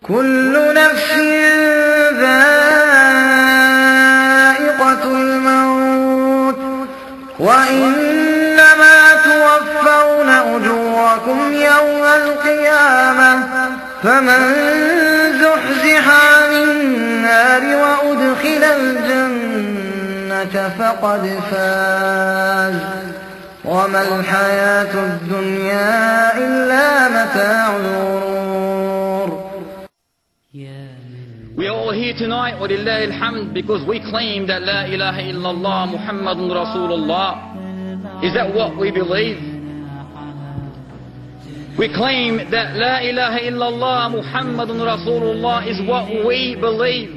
كل نفس ذائقة الموت وإنما توفون أجوركم يوم القيامة فمن زحزح عن النار وأدخل الجنة فقد فاز وما الحياة الدنيا إلا متاع الغرور. We are all here tonight, وَلِلَّهِ الْحَمْدِ, because we claim that La ilaha illallah Muhammadun Rasulullah. Is that what we believe? We claim that La ilaha illallah Muhammadun Rasulullah is what we believe.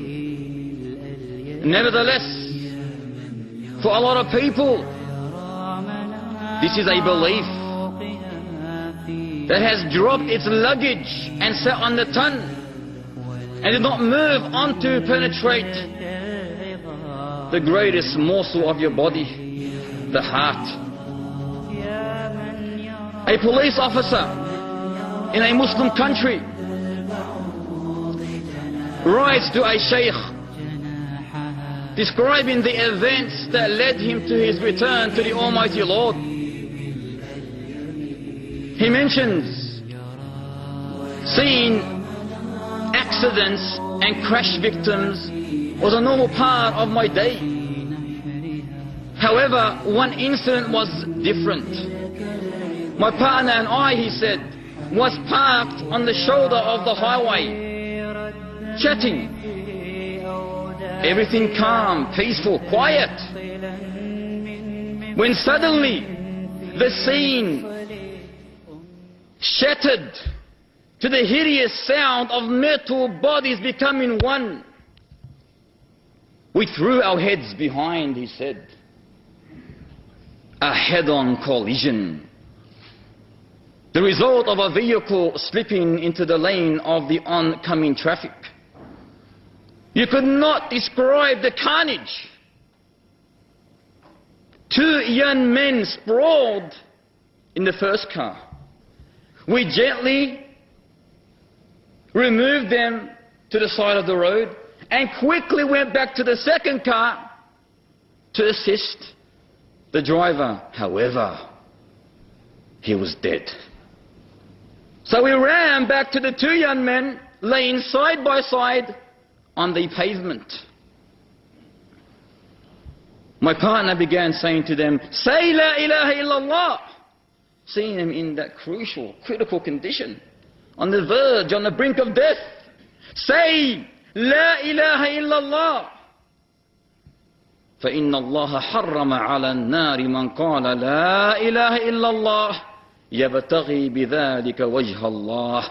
Nevertheless, for a lot of people, this is a belief that has dropped its luggage and sat on the tongue and did not move on to penetrate the greatest morsel of your body, the heart. A police officer in a Muslim country writes to a sheikh describing the events that led him to his return to the Almighty Lord. He mentions seeing accidents and crash victims was a normal part of my day. However, one incident was different. My partner and I, he said, was parked on the shoulder of the highway, chatting. Everything calm, peaceful, quiet. When suddenly the scene shattered to the hideous sound of metal bodies becoming one. We threw our heads behind, he said. A head-on collision. The result of a vehicle slipping into the lane of the oncoming traffic. You could not describe the carnage. Two young men sprawled in the first car. We gently removed them to the side of the road and quickly went back to the second car to assist the driver. However, he was dead. So we ran back to the two young men laying side by side on the pavement. My partner began saying to them, "Say La ilaha illallah." Seeing them in that crucial, critical condition, on the verge, on the brink of death. Say, La ilaha illallah. فَإِنَّ اللَّهَ حَرَّمَ عَلَى النَّارِ مَنْ قَالَ لَا إِلَهَ إِلَّا اللَّهِ يَبْتَغِي بِذَلِكَ وَجْهَ اللَّهِ.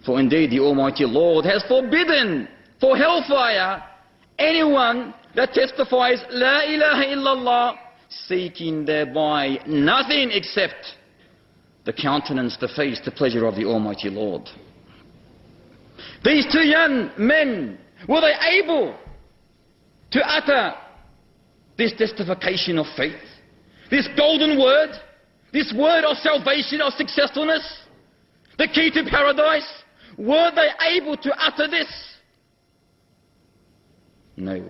For indeed the Almighty Lord has forbidden for hellfire anyone that testifies La ilaha illallah, seeking thereby nothing except the countenance, the face, the pleasure of the Almighty Lord. These two young men, were they able to utter this testification of faith, this golden word, this word of salvation, of successfulness, the key to paradise? Were they able to utter this? No.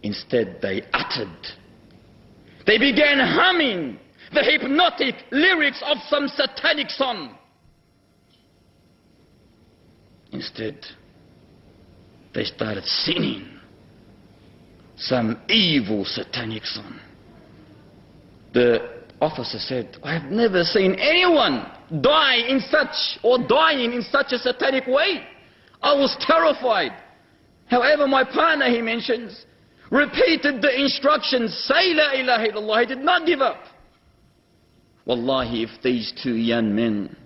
Instead, they uttered. They began humming the hypnotic lyrics of some satanic song. Instead, they started singing some evil satanic song. The officer said, "I have never seen anyone dying in such a satanic way. I was terrified." However, my partner, he mentions, repeated the instructions, "Say La ilaha illallah." He did not give up. Wallahi, if these two young men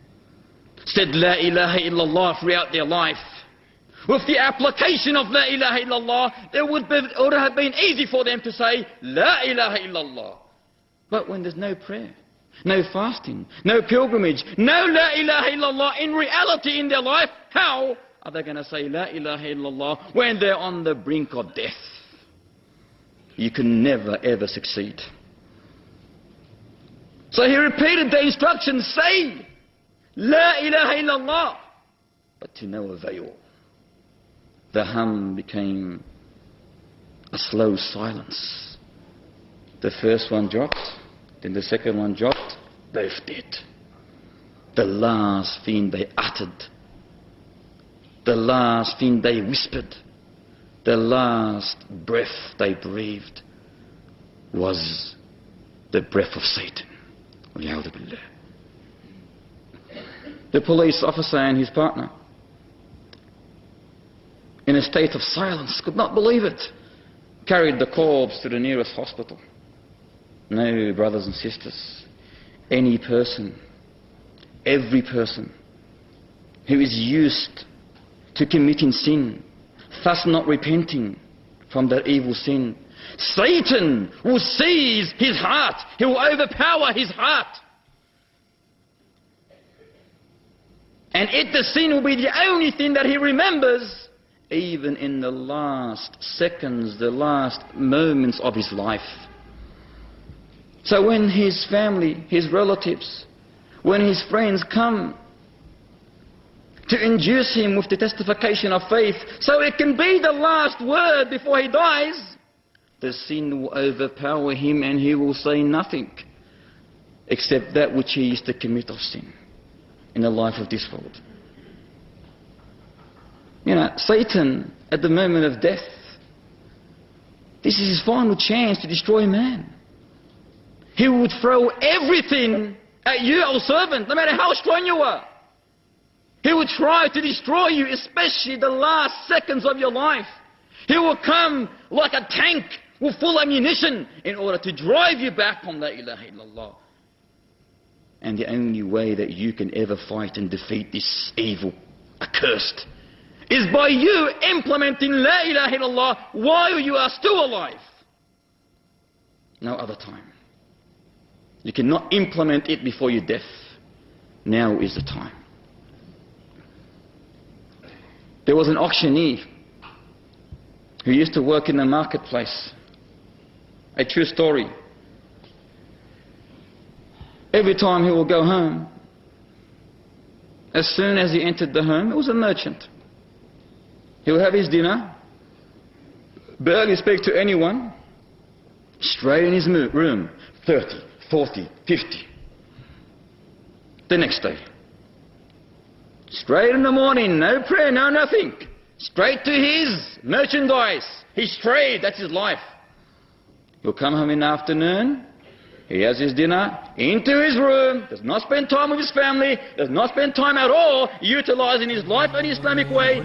said La ilaha illallah throughout their life, with the application of La ilaha illallah, it would have been easy for them to say La ilaha illallah. But when there's no prayer, no fasting, no pilgrimage, no La ilaha illallah in reality in their life, how are they going to say La ilaha illallah when they're on the brink of death? You can never ever succeed. So he repeated the instructions, say La ilaha illallah. but to no avail. The hum became a slow silence. The first one dropped, then the second one dropped, both dead. The last thing they uttered, the last thing they whispered, the last breath they breathed was the breath of Satan. The police officer and his partner, in a state of silence, could not believe it, carried the corpse to the nearest hospital. No, brothers and sisters, any person, every person who is used to committing sin, thus not repenting from that evil sin, Satan will seize his heart. He will overpower his heart. And the sin will be the only thing that he remembers, even in the last seconds, the last moments of his life. So when his family, his relatives, when his friends come to induce him with the testification of faith, so it can be the last word before he dies, the sin will overpower him and he will say nothing except that which he used to commit of sin in the life of this world. Satan, at the moment of death, this is his final chance to destroy man. He would throw everything at you, our servant, no matter how strong you are. He would try to destroy you, especially the last seconds of your life. He will come like a tank with full ammunition in order to drive you back from La ilaha illallah. And the only way that you can ever fight and defeat this evil, accursed, is by you implementing La ilaha illallah while you are still alive. No other time. You cannot implement it before your death. Now is the time. There was an auctioneer who used to work in the marketplace. A true story. Every time he would go home, as soon as he entered the home, it was a merchant. He would have his dinner, barely speak to anyone, straight in his room, 30, 40, 50. The next day, straight in the morning, no prayer, no nothing, straight to his merchandise, his trade, that's his life. He'll come home in the afternoon, he has his dinner, into his room, does not spend time with his family, does not spend time at all utilizing his life in the Islamic way.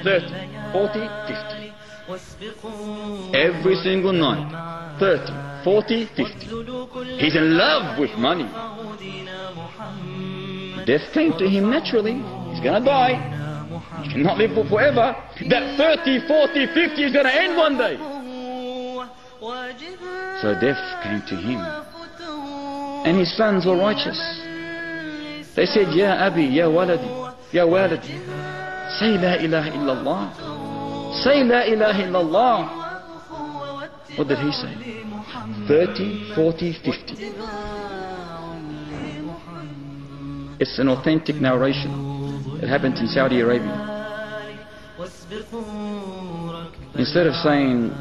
30, 40, 50. Every single night, 30, 40, 50. He's in love with money. Death came to him naturally. He's going to die. He cannot live forever. That 30, 40, 50 is going to end one day. So death came to him. And his sons were righteous. They said, Ya Abi, Ya Waladi, Ya Waladi, say La ilaha illallah. Say La ilaha illallah. What did he say? 30, 40, 50. It's an authentic narration. It happened in Saudi Arabia. Instead of saying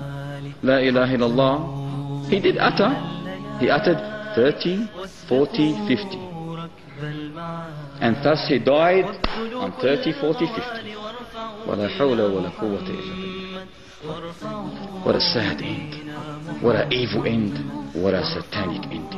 La ilaha illallah, he did utter. He uttered 30, 40, 50. And thus he died on 30, 40, 50. وَلَا حَوْلَ وَلَا قُوَّةَ إِلَّا بِاللَّهِ. What a sad end. What an evil end. What a satanic end.